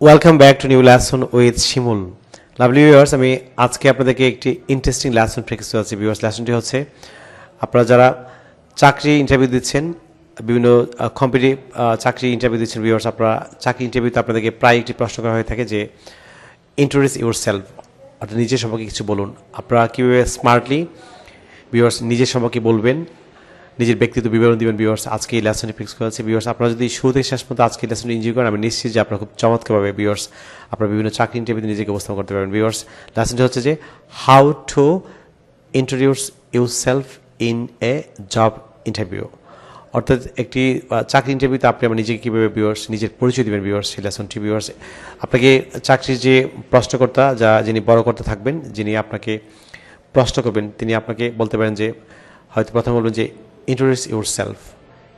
Welcome back to new lesson with Shimul. Lovely viewers, আমি আজকে আপনাদেরকে একটি ইন্টারেস্টিং লেসন প্র্যাকটিস করাচ্ছি। ভিউয়ার্স, লেসনটি হচ্ছে আপনারা যারা চাকরি ইন্টারভিউ দিচ্ছেন, বিভিন্ন কম্পিটিটিভ চাকরি ইন্টারভিউ দিচ্ছেন। ভিউয়ার্স, আপনারা চাকরি ইন্টারভিউতে আপনাদেরকে প্রায় একটি প্রশ্ন করা হয়ে থাকে যে ইন্ট্রোডিউস ইউর সেলফ, অর্থাৎ নিজের সম্পর্কে কিছু বলুন। আপনারা কীভাবে স্মার্টলি ভিউয়ার্স নিজের সম্পর্কে বলবেন, নিজের ব্যক্তিত্ব বিবরণ দিবেন। ভিউয়ার্স, আজকে এই লেসনটি ফিক্স করা আছে। ভিউয়ার্স, আপনারা যদি শুরু থেকে শেষ পর্যন্ত আজকে এই লেসনটি এনজয় করেন, আমি নিশ্চিত যে আপনারা খুব চমৎকারভাবে ভিউয়ার্স আপনারা বিভিন্ন চাকরি ইন্টারভিউতে নিজেকে উপস্থাপন করতে পারবেন। ভিউয়ার্স, লেসনটি হচ্ছে যে how to introduce your self in a job interview, অর্থাৎ একটি চাকরি ইন্টারভিউতে আপনি আমার নিজেকে কীভাবে ভিউয়ার্স নিজের পরিচয় দেবেন। ভিউয়ার্স, সেই লেসনটি ভিউয়ার্স আপনাকে চাকরির যে প্রশ্নকর্তা, যিনি বড় কর্তা থাকবেন, যিনি আপনাকে প্রশ্ন করবেন, তিনি আপনাকে বলতে পারেন যে হয়তো প্রথমে বলবেন যে ইন্ট্রোডিউস ইউর সেলফ,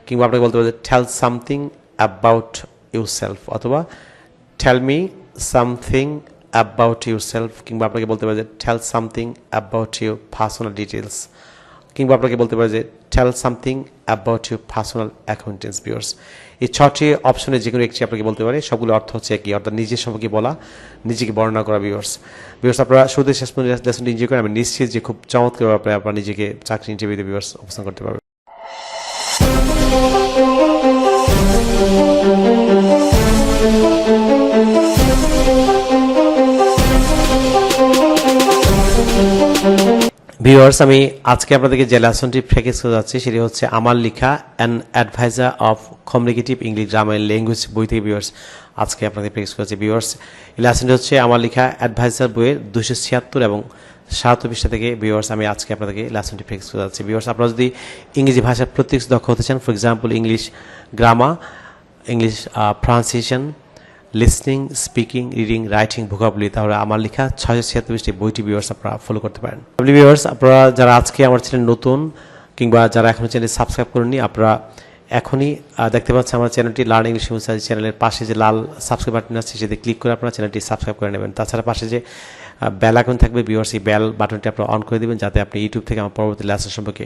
কিংবা আপনাকে বলতে পারেন যে tell something about yourself, অথবা tell me something about yourself, কিংবা আপনাকে বলতে পারে যে tell something about your personal details, কিংবা আপনাকে বলতে পারে যে tell something about your personal acquaintance. Viewers, এই 6টি অপশনে যে কোনো একটি আপনাকে বলতে পারে, সবগুলো অর্থ হচ্ছে একই, অর্থাৎ নিজের সম্পর্কে বলা, নিজেকে বর্ণনা করা। ভিউয়ার্স, আপনারা শুরু থেকে শেষ পর্যন্ত লেসনটি এনজয় করেন, আমি নিশ্চিত যে খুব চমৎকারভাবে আপনারা নিজেকে চাকরি ইন্টারভিউতে ভিউয়ার্স অবস্থান করতে পারবেন। ভিউয়ার্স, আমি আজকে আপনাদেরকে যে লেসনটি প্র্যাকটিস করে যাচ্ছি সেটি হচ্ছে আমার লেখা an adviser of communicative English grammar and language বই থেকে। ভিউয়ার্স, আজকে আপনাদের প্র্যাকটিস করেছি। ভিউয়ার্স, এই লেসনটি হচ্ছে আমার লেখা অ্যাডভাইজার বইয়ের 276 এবং 77 পৃষ্ঠা থেকে। ভিউয়ার্স, আমি আজকে আপনাদেরকে লেসনটি প্র্যাকটিস করে যাচ্ছি। ভিউয়ার্স, আপনারা যদি ইংরেজি ভাষার প্রত্যেক দক্ষ হতে চান, for example English grammar, English pronunciation, listening, speaking, reading, writing, vocabulary, তাহলে আমার লেখা 676 পৃষ্ঠা বইটি ভিউয়ার্স আপনারা ফলো করতে পারেন। ভিউয়ার্স, আপনারা যারা আজকে আমার চ্যানেল নতুন, কিংবা যারা এখনও চ্যানেল সাবস্ক্রাইব করেননি, আপনারা এখনই দেখতে পাচ্ছেন আমার চ্যানেলটি লার্ন ইংলিশ উইথ সাজি চ্যানেলের পাশে যে লাল সাবস্ক্রাইব বাটন আছে সেটি ক্লিক করে আপনারা চ্যানেলটি সাবস্ক্রাইব করে নেবেন। তাছাড়া পাশে যে বেল আইকন থাকবে ভিউয়ার্স, এই বেল বাটনটি আপনারা অন করে দেবেন, যাতে আপনি ইউটিউব থেকে আমার পরবর্তী লেসন সম্পর্কে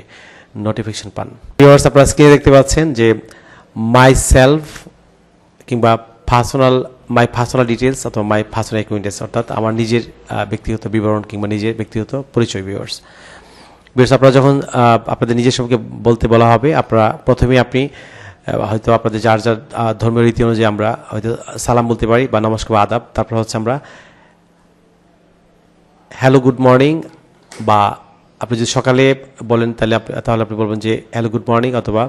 নোটিফিকেশন পান। ভিউয়ার্স, আপনারা স্ক্রিনে দেখতে পাচ্ছেন যে মাই সেলফ, কিংবা মাই পার্সোনাল ডিটেলস, অথবা মাই পার্সোনাল অ্যাকুয়েন্টেন্স, অর্থাৎ আমার নিজের ব্যক্তিগত বিবরণ কিংবা নিজের ব্যক্তিগত পরিচয়। ভিউয়ার্স, আপনারা যখন আপনাদের নিজের সম্পর্কে বলতে বলা হবে, আপনারা প্রথমে আপনি হয়তো আপনাদের যার যার ধর্মীয় রীতি অনুযায়ী আমরা হয়তো সালাম বলতে পারি বা নমস্কার বা আদাব। তারপর হচ্ছে আমরা হ্যালো গুড মর্নিং, বা আপনি যদি সকালে বলেন তাহলে আপনি বলবেন যে হ্যালো গুড মর্নিং, অথবা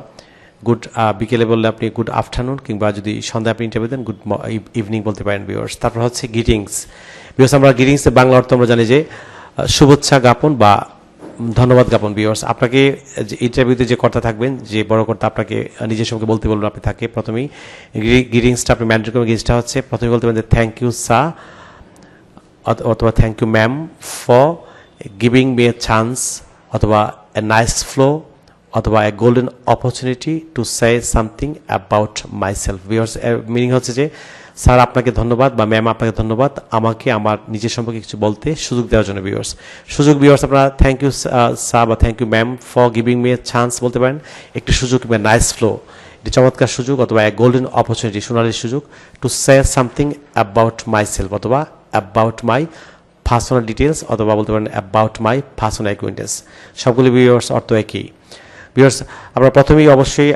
গুড বিকেলে বললে আপনি গুড আফটারনুন, কিংবা যদি সন্ধ্যায় আপনি ইন্টারভিউ দেন গুড ইভিনিং বলতে পারেন। ভিউয়ার্স, তারপর হচ্ছে গ্রিটিংস। ভিউয়ার্স, আমরা গ্রিটিংসের বাংলা অর্থ আমরা জানি যে শুভেচ্ছা জ্ঞাপন বা ধন্যবাদ জ্ঞাপন। ভিউয়ার্স, আপনাকে ইন্টারভিউতে যে কর্তা থাকবেন, যে বড় কর্তা আপনাকে নিজের সঙ্গে বলতে বলবেন, আপনি থাকে প্রথমেই গ্রিটিংসটা আপনি ম্যান্ডেট করবেন। গ্রিটিংসটা হচ্ছে প্রথমে বলতে পারেন যে থ্যাংক ইউ স্যার, অথবা thank you ma'am for giving me a chance, অথবা এ নাইস ফ্লো, অথবা a golden opportunity to say something about my self. Viewers, এর মিনিং হচ্ছে যে স্যার আপনাকে ধন্যবাদ বা ম্যাম আপনাকে ধন্যবাদ আমাকে আমার নিজের সম্পর্কে কিছু বলতে সুযোগ দেওয়ার জন্য। ভিউয়ার্স, ভিউয়ার্স আপনারা থ্যাংক ইউ স্যার বা thank you ma'am for giving me a chance বলতে পারেন, একটি সুযোগ কিংবা নাইস ফ্লো, একটি চমৎকার সুযোগ, অথবা এ গোল্ডেন অপরচুনিটি, সোনালী সুযোগ, two say something about my self, অথবা অ্যাবাউট মাই পার্সোনাল ডিটেলস, অথবা বলতে পারেন অ্যাবাউট মাই পার্সোনাল অ্যাকুয়েন্টেন্স। সবগুলি ভিউয়ার্স অর্থ একই। ভিউয়ার্স, আপনারা প্রথমেই অবশ্যই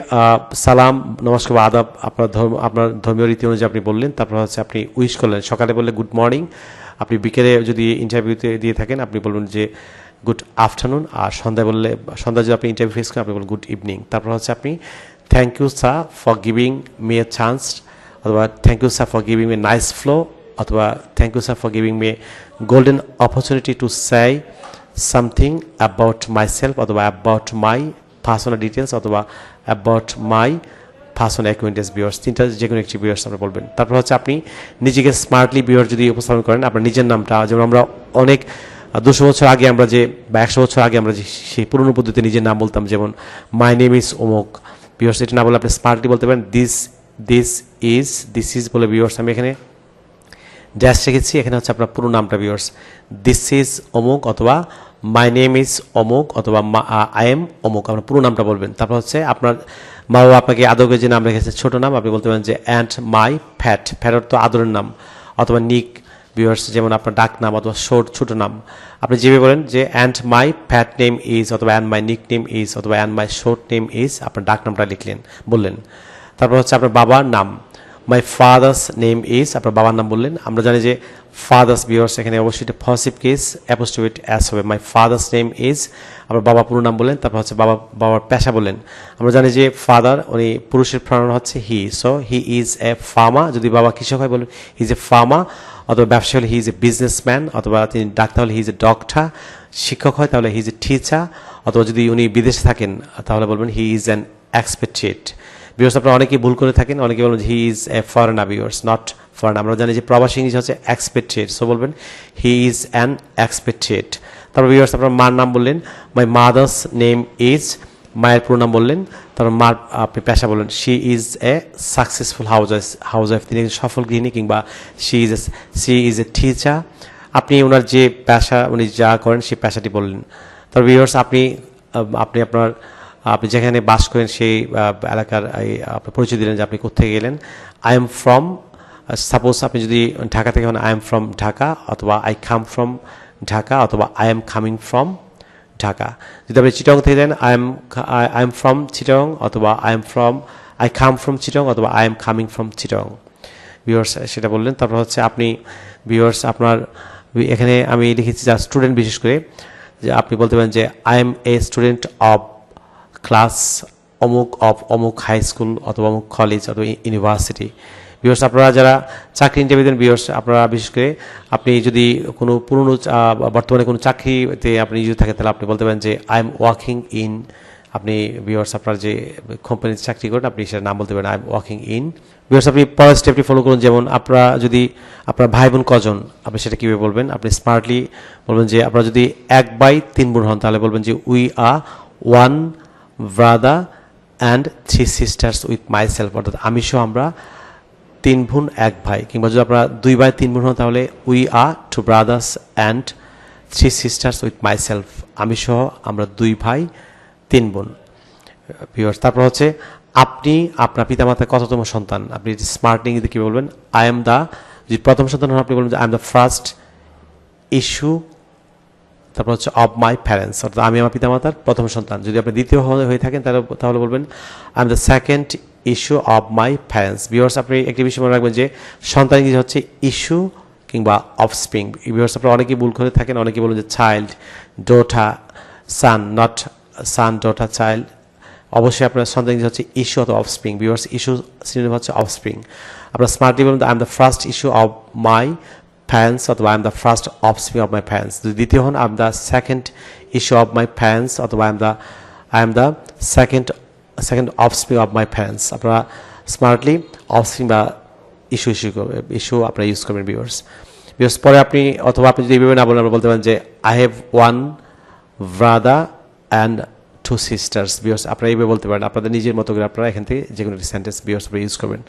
সালাম, নমস্কার বা আদাব আপনার ধর্মীয় রীতি অনুযায়ী আপনি বললেন। তারপর হচ্ছে আপনি উইশ করলেন, সকালে বললে গুড মর্নিং, আপনি বিকেলে যদি ইন্টারভিউতে দিয়ে থাকেন আপনি বলবেন যে গুড আফটারনুন, আর সন্ধ্যায় যদি আপনি ইন্টারভিউ ফেস করেন আপনি বলবেন গুড ইভিনিং। তারপর হচ্ছে আপনি thank you sir for giving me a chance, অথবা thank you sir for giving me a nice flow, অথবা thank you sir for giving me a golden opportunity to say something about my self, অথবা about my personal details, অথবা about my personal acquaintance. Viewers, তিনটা যে কোনো একটি viewers আমরা বলবেন। তারপর হচ্ছে আপনি নিজেকে স্মার্টলি ভিউয়ার যদি উপস্থাপন করেন, আপনার নিজের নামটা, যেমন আমরা অনেক 200 বছর আগে আমরা যে বা 100 বছর আগে আমরা যে সেই পুরনো পদ্ধতিতে নিজের নাম বলতাম, যেমন মাই নেম ইজ অমুক। ভিউয়ার্স, এটা না বলে আপনি স্মার্টলি বলতে পারেন দিস ইজ বলে। ভিউয়ার্স, আমি এখানে ড্যাশ রেখেছি, এখানে হচ্ছে আপনার পুরো নামটা। ভিউয়ার্স, দিস ইজ অমুক, অথবা মাই নেম ইজ অমুক, অথবা আই এম অমুক, আপনার পুরো নামটা বলবেন। তারপর হচ্ছে আপনার মা বাবা আপনাকে আদরে যে নাম রেখেছে ছোট নাম, আপনি বলতে পারেন যে অ্যান্ড মাই ফ্যাট অর্থ আদরের নাম, অথবা নিক ভিউয়ার্স যেমন আপনার ডাক নাম অথবা ছোট নাম আপনি যেভাবে বলেন যে and my pet name is অথবা and my nickname is অথবা and my short name is আপনার ডাক নামটা বললেন। তারপর হচ্ছে আপনার বাবার নাম, মাই ফাদার্স নেম ইজ আপনার বাবার নাম বললেন। আমরা জানি যে ফাদার্স ভিউয়ার্স এখানে অবশ্যই এটা পজিটিভ কেস, অ্যাপোস্ট্রোফি এস হবে। মাই ফাদার্স নেম ইজ আপনার বাবা পুরো নাম বললেন। তারপর হচ্ছে বাবার পেশা বললেন। আমরা জানি যে ফাদার উনি পুরুষের প্রণাম হচ্ছে he, so he is a farmer. যদি বাবা কৃষক হয় বলুন হি ইজ এ ফার্মার, অথবা ব্যবসা হলে হি ইজ এ বিজনেসম্যান, অথবা তিনি ডাক্তার হলে হি ইজ এ ডক্টর, শিক্ষক হয় তাহলে হি ইজ এ টিচার, অথবা যদি উনি বিদেশে থাকেন তাহলে বলবেন হি ইজ অ্যান এক্সপেট্রিয়েট। ভিউয়ার্স আপনারা অনেকেই ভুল করে থাকেন, অনেকে বলবেন হি is a foreigner viewers, not foreigner. আমরা জানি যে প্রবাসী ইংলিশ হচ্ছে এক্সপেট্রিয়েট, সো বলবেন হি ইজ অ্যান এক্সপেট্রিয়েট। তারপর ভিউয়ার্স আপনার মার নাম বললেন, মাই মাদার্স নেম ইজ, মায়ের পুরো নাম বললেন। তারপর মার আপনি পেশা বললেন, she is a successful house wife, তিনি একজন সফল গৃহিণী, কিংবা শি ইজ এ টিচার। আপনি ওনার যে পেশা উনি যা করেন সেই পেশাটি বললেন। তারপর ভিউয়ার্স আপনি যেখানে বাস করেন সেই এলাকার আপনার পরিচয় দিলেন যে আপনি কোথেকে গেলেন। আই এম ফ্রম, সাপোজ আপনি যদি ঢাকা থেকে হন আই এম ফ্রম ঢাকা, অথবা আই কাম ফ্রম ঢাকা, অথবা I am coming from Dhaka. যদি আপনি চিটং থেকে যান আই এম ফ্রম চিটং, অথবা আই কাম ফ্রম চিটং, অথবা I am coming from Chittagong. Viewers সেটা বললেন। তারপর হচ্ছে আপনি ভিউয়ার্স আপনার এখানে আমি লিখেছি যা স্টুডেন্ট, বিশেষ করে যে আপনি বলতে পারেন যে I M a student of class অমুক হাই স্কুল, অথবা অমুক কলেজ, অথবা ইউনিভার্সিটি। ভিউয়ার্স আপনারা যারা চাকরি ইন্টারভিউ দেন ভিউয়ার্স আপনারা বিশেষ করে আপনি যদি কোনো পুরনো বর্তমানে কোনো চাকরিতে আপনি নিয়োজিত থাকেন তাহলে আপনি বলতে পারেন যে আই এম ওয়ার্কিং ইন, আপনি ভিউয়ার্স আপনার যে কোম্পানিতে চাকরি করেন আপনি সেটার নাম বলতে পারেন I am working in. Viewers আপনি পরের স্টেপটি ফলো করুন, যেমন আপনারা যদি আপনার ভাই বোন কজন আপনি সেটা কীভাবে বলবেন। আপনি স্মার্টলি বলবেন যে আপনারা যদি 1/3 বোন হন তাহলে বলবেন যে we are 1 brother and 3 sisters with my self, অর্থাৎ আমি সহ আমরা 3 বোন 1 ভাই। কিংবা যদি আপনারা 2/3 বোন হন তাহলে we are 2 brothers and 3 sisters with my self, আমি সহ আমরা 2 ভাই 3 বোন। ভিউয়ার্স তারপর হচ্ছে আপনি আপনার পিতামাতার কততম সন্তান, আপনি স্মার্ট ইংরেজিতে কী বলবেন। আই এম দ্য, যদি প্রথম সন্তান হন আপনি বলবেন যে I am the first issue, তারপর হচ্ছে অফ মাই প্যারেন্টস, অর্থাৎ আমি আমার পিতামাতার প্রথম সন্তান। যদি আপনি দ্বিতীয় হয়ে থাকেন তাহলে বলবেন I am the second issue of my parents. Viewers আপনি একটি বিষয় মনে রাখবেন যে সন্তান ইংরেজি হচ্ছে ইস্যু কিংবা অফস্প্রিং। ভিউয়ার্স আপনারা অনেকেই ভুল করে থাকেন, অনেকেই বলুন যে child, daughter, son, not son, daughter, child. অবশ্যই আপনার সন্তান ইংরেজি হচ্ছে ইস্যু অথবা অফস্প্রিং। ভিউয়ার্স ইস্যু সিনোনিম হচ্ছে অফস্প্রিং। আপনার স্মার্টলি বলুন I am the first issue of my parents, অথবা I am the first offspring of my parents. যদি দ্বিতীয় হন I am the second issue of my parents, অথবা I am the second offspring of my parents. আপনারা smartly offspring বা issue আপনারা use করবেন viewers. পরে আপনি অথবা আপনি যদি এইভাবে না বলেন আমরা বলতে পারেন যে I have 1 brother and 2 sisters. Viewers আপনারা এইভাবে বলতে পারেন আপনাদের নিজের মতো করে, আপনারা এখান থেকে যে কোনো একটি সেন্টেন্স ভিউয়ার্স আপনারা ইউজ করবেন।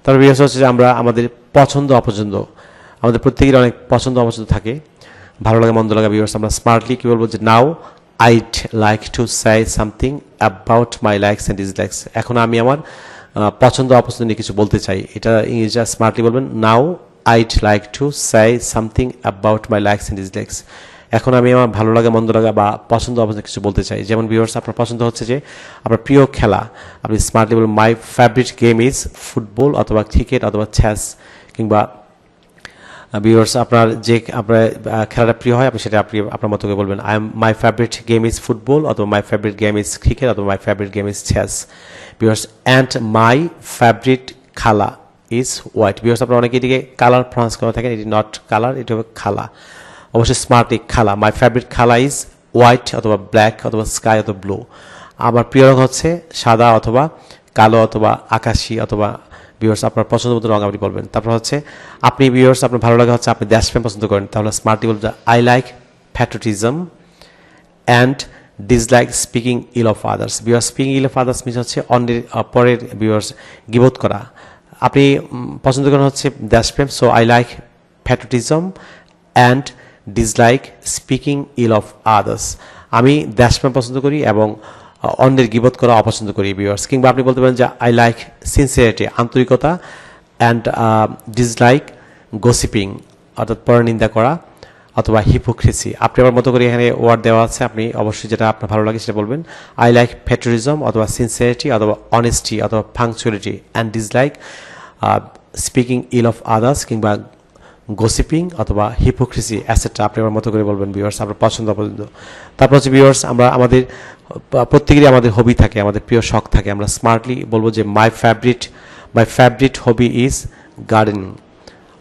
তারপর ভিউয়ার্স হচ্ছে যে আমরা আমাদের পছন্দ অপছন্দ, আমাদের প্রত্যেকের অনেক পছন্দ অপছন্দ থাকে, ভালো লাগা মন্দ লাগা। ভিউয়ার্স আমরা স্মার্টলি কী বলবো যে now I'd like to say something about my likes and dislikes. এখন আমি আমার পছন্দ অপছন্দ নিয়ে কিছু বলতে চাই, এটা ইংরেজিটা স্মার্টলি বলবেন now I'd like to say something about my likes and dislikes. এখন আমি আমার ভালো লাগা মন্দ লাগা বা পছন্দ অপছন্দ কিছু বলতে চাই। যেমন ভিউয়ার্স আপনার পছন্দ হচ্ছে যে আপনার প্রিয় খেলা, আপনি স্মার্টলি বলবেন my favourite game is football, অথবা ক্রিকেট, অথবা চেস। কিংবা ভিউয়ার্স আপনার যে আপনার খেলাটা প্রিয় হয় আপনি সেটা আপনি আপনার মতো করে বলবেন I am my favourite game is football, অথবা my favourite game is cricket, অথবা my favourite game is chess. Viewers and my favourite colour is white. Viewers আপনারা অনেকে এটিকে কালার প্রনাউন্স করে থাকেন, এটি নট কালার, এটি হবে খালা। অবশ্যই স্মার্টলি খালা, মাই ফেভারিট খালা ইজ হোয়াইট, অথবা ব্ল্যাক, অথবা স্কাই, অথবা ব্লু। আমার প্রিয় রঙ হচ্ছে সাদা, অথবা কালো, অথবা আকাশি, অথবা ভিউয়ার্স আপনার পছন্দ মতো রঙ আপনি বলবেন। তারপর হচ্ছে আপনি ভিউয়ার্স আপনার ভালো লাগা হচ্ছে আপনি দেশপ্রেম পছন্দ করেন, তাহলে স্মার্টলি বলবেন I like patriotism and dislike speaking ill of others. Viewers speaking ill of others means হচ্ছে অন্যের পরের ভিউয়ার্স গিবোধ করা। আপনি পছন্দ করেন হচ্ছে দেশপ্রেম, so I like patriotism and dislike speaking ill of others. আমি দেশপ্রেম পছন্দ করি এবং অন্যের গিবত করা অপছন্দ করি ভিউয়ার্স। কিংবা আপনি বলতে পারেন যে আই লাইক সিনসিয়ারিটি, আন্তরিকতা, অ্যান্ড ডিসলাইক গসিপিং অর্থাৎ পরনিন্দা করা, অথবা হিপোক্রেসি। আপনি আমার মতো করে এখানে ওয়ার্ড দেওয়া আছে, আপনি অবশ্যই যেটা আপনার ভালো লাগে সেটা বলবেন। আই লাইক প্যাট্রিয়টিজম অথবা সিনসিয়ারিটি অথবা অনেস্টি অথবা punctuality and dislike speaking ill of others কিংবা গসিপিং অথবা হিপোক্রেসি অ্যাসেট্রা আপনি আমার মতো করে বলবেন ভিউয়ার্স, আপনার পছন্দ অপছন্দ। তারপর হচ্ছে ভিউয়ার্স, আমরা আমাদের প্রত্যেকেরই আমাদের হবি থাকে, আমাদের প্রিয় শখ থাকে। আমরা স্মার্টলি বলবো যে my favourite hobby is gardening,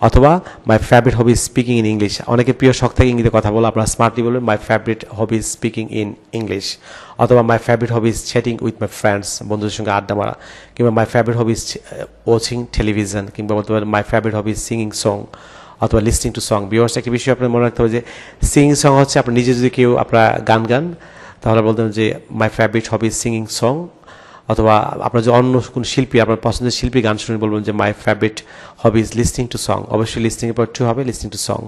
অথবা my favourite hobby speaking in English. অনেকে প্রিয় শখ থেকে ইংরেজিতে কথা বলো, আপনারা স্মার্টলি বলবেন my favourite hobby speaking in English, অথবা my favourite hobby chatting with my friends, বন্ধুদের সঙ্গে আড্ডা মারা, কিংবা my favourite hobby watching television, কিংবা বলতে পারেন my favourite hobby singing song অথবা লিসনিং টু সং। ভিউয়ার্স, একটা বিষয় আপনার মনে রাখতে হবে যে সিঙ্গিং সং হচ্ছে আপনি নিজে যদি কেউ আপনারা গান তাহলে বলতেন যে my favourite hobby singing song, অথবা আপনার যে অন্য কোন শিল্পী, আপনার পছন্দের শিল্পী গান শুনে বলবেন যে my favourite hobby is listening to song. অবশ্যই লিসনিংয়ের পর টু হবে, লিসনিং টু সং।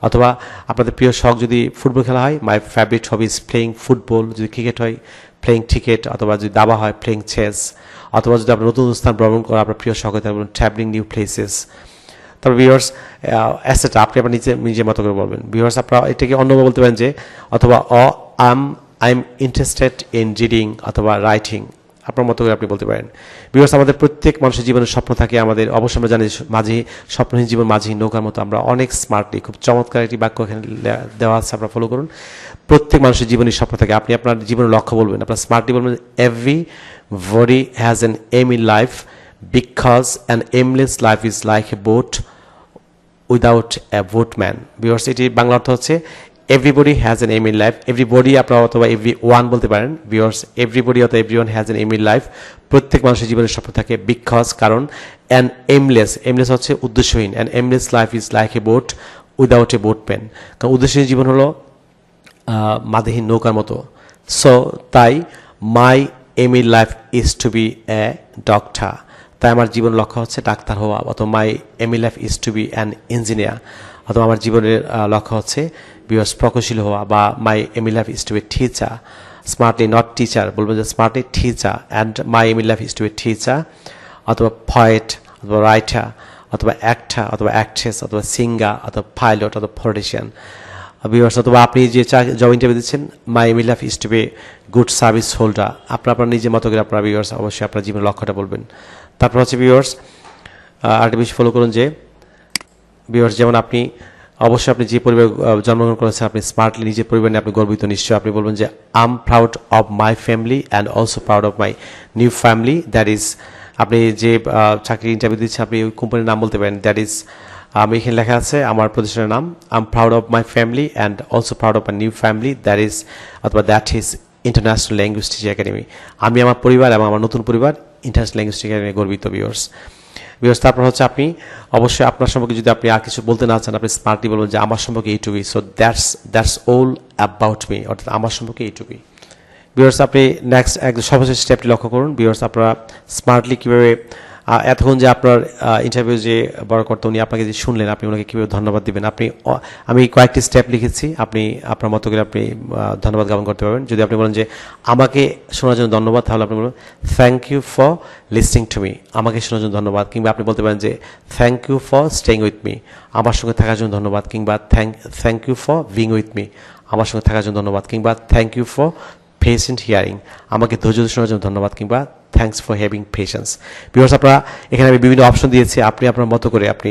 অথবা আপনাদের প্রিয় শখ যদি ফুটবল খেলা হয়, মাই favourite hobby is playing football. যদি ক্রিকেট হয়, প্লেয়িং ক্রিকেট। অথবা যদি দাবা হয়, প্লেয়িং চেস। অথবা যদি আপনার নতুন স্থান ভ্রমণ করা আপনার প্রিয় শখ হয়, তাহলে বলুন ট্রাভেলিং নিউ প্লেসেস। তারপর ভিউয়ার্স, অ্যাসেট্রা আপনি আপনার নিজের মতো করে বলবেন। ভিউয়ার্স, আপনারা এটাকে অন্যভাবে বলতে পারেন যে অথবা I M interested in reading অথবা রাইটিং, আপনার মতো করে আপনি বলতে পারেন। ভিউয়ার্স, আমাদের প্রত্যেক মানুষের জীবনের স্বপ্ন থাকে, আমাদের অবশ্যই আমরা জানি মাঝি স্বপ্নহীন জীবন মাঝি নৌকার মতো। আমরা অনেক স্মার্টলি, খুব চমৎকার একটি বাক্য এখানে দেওয়া আছে, আপনারা ফলো করুন। প্রত্যেক মানুষের জীবনের স্বপ্ন থাকে, আপনি আপনার জীবনের লক্ষ্য বলবেন, আপনার স্মার্টলি বলবেন everybody has an aim in life because an aimless life is like a boat without a boatman. Viewers, এটি বাংলা অর্থ হচ্ছে everybody has an aim in life. Everybody আপনারা অথবা এভরি ওয়ান বলতে পারেন। ভিউয়ার্স, এভরিবডি অথবা every one has an aim in life, প্রত্যেক মানুষের জীবনের স্বপ্ন থাকে। বিকজ কারণ, অ্যান এমলেস হচ্ছে উদ্দেশ্যহীন, an aimless life is like a boat without a boatman. কারণ উদ্দেশ্যহীন জীবন হলো মাদেহীন নৌকার মতো। সো তাই my aim in life is to be a doctor, তাই আমার জীবন লক্ষ্য হচ্ছে ডাক্তার হওয়া। অথবা my aim in life is to be an engineer, অথবা আমার জীবনের লক্ষ্য হচ্ছে বিকজ প্রকৌশলী হওয়া। বা my aim in life is to be teacher, smartly not teacher, বলবেন যে smartly teacher, and my aim in life is to be teacher, অথবা পয়েট, অথবা রাইটার, অথবা অ্যাক্টর, অথবা অ্যাক্ট্রেস, অথবা সিঙ্গার, অথবা পাইলট, অথবা পলিটিশিয়ান। ভিউয়ার্স, অথবা আপনি যে জব ইন্টারভিউ দিচ্ছেন, my aim in life is to be good service holder. আপনার নিজের মতো করে আপনার ভিউয়ার্স অবশ্যই আপনার জীবনের লক্ষ্যটা বলবেন। তারপর হচ্ছে ভিউয়ার্স, আরেকটা বিষয় ফলো করুন যে ভিউয়ার্স, যেমন আপনি অবশ্যই আপনি যে পরিবার জন্মগ্রহণ করেছেন, আপনি স্মার্টলি নিজের পরিবার নিয়ে আপনি গর্বিত নিশ্চয়ই। আপনি বলবেন যে I am proud of my family and also proud of my new family. That is, আপনি যে চাকরি ইন্টারভিউ দিচ্ছেন আপনি ওই কোম্পানির নাম বলতে পারেন। দ্যাট ইজ, আমি এখানে লেখা আছে আমার প্রতিষ্ঠানের নাম, I am proud of my family and also proud of my new family. That is, অথবা that is international language teaching academy. আমি আমার পরিবার এবং আমার নতুন পরিবার ইন্টারন্যাশনাল ল্যাঙ্গুয়েজ টিচিং একাডেমি গর্বিত। ভিউয়ার্স, তারপর হচ্ছে আপনি অবশ্যই আপনার সম্পর্কে যদি আপনি আর কিছু বলতে না চান, আপনি স্মার্টলি বলবেন যে আমার সম্পর্কে এইটুকুই। So that's all about me, অর্থাৎ আমার সম্পর্কে এইটুকুই। ভিউয়ার্স, আপনি নেক্সট সর্বশেষ স্টেপটি লক্ষ্য করুন। ভিউয়ার্স, আপনারা স্মার্টলি কীভাবে এতক্ষণ যে আপনার ইন্টারভিউ যে বড় করতে উনি আপনাকে যে শুনলেন, আপনি ওনাকে কীভাবে ধন্যবাদ দিবেন, আমি কয়েকটি স্টেপ লিখেছি, আপনি আপনার মতো করে আপনি ধন্যবাদ জ্ঞাপন করতে পারবেন। যদি আপনি বলেন যে আমাকে শোনার জন্য ধন্যবাদ, তাহলে আপনি বলবেন thank you for listening to me, আমাকে শোনার জন্য ধন্যবাদ। কিংবা আপনি বলতে পারেন যে thank you for staying with me, আমার সঙ্গে থাকার জন্য ধন্যবাদ। কিংবা thank you for being with me, আমার সঙ্গে থাকার জন্য ধন্যবাদ। কিংবা thank you for patient hearing, আমাকে ধৈর্য শোনার জন্য ধন্যবাদ। কিংবা thanks for having patience. Viewers, আপনারা এখানে আমি বিভিন্ন অপশন দিয়েছি, আপনি আপনার মতো করে আপনি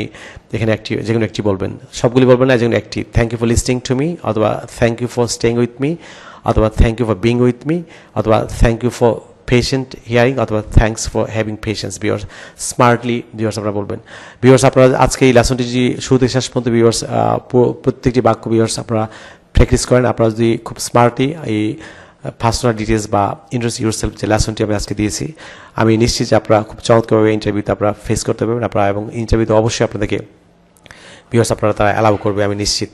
এখানে যে কোনো একটি বলবেন, সবগুলি বলবেন না, যে কোনো একটি। Thank you for listening to me, অথবা thank you for staying with me, অথবা thank you for being with me, অথবা thank you for patient hearing, অথবা thanks for having patience. Viewers, smartly viewers আপনারা বলবেন। ভিউয়ার্স, আপনারা আজকে এই লেসনটি যে শুরু থেকে শেষ পর্যন্ত ভিউয়ার্স প্রত্যেকটি বাক্য ভিউয়ার্স আপনারা প্র্যাকটিস করেন। আপনারা যদি খুব স্মার্টলি এই পার্সোনাল ডিটেলস বা ইন্ট্রোডিউস ইউরসেলফ যে লেসনটি আমি আজকে দিয়েছি, আমি নিশ্চিত যে আপনারা খুব চমৎকারভাবে ইন্টারভিউতে আপনারা ফেস করতে পারবেন। আপনারা এবং ইন্টারভিউতে অবশ্যই আপনাদেরকে ভিউয়ার্স আপনারা তারা অ্যালাউ করবে, আমি নিশ্চিত।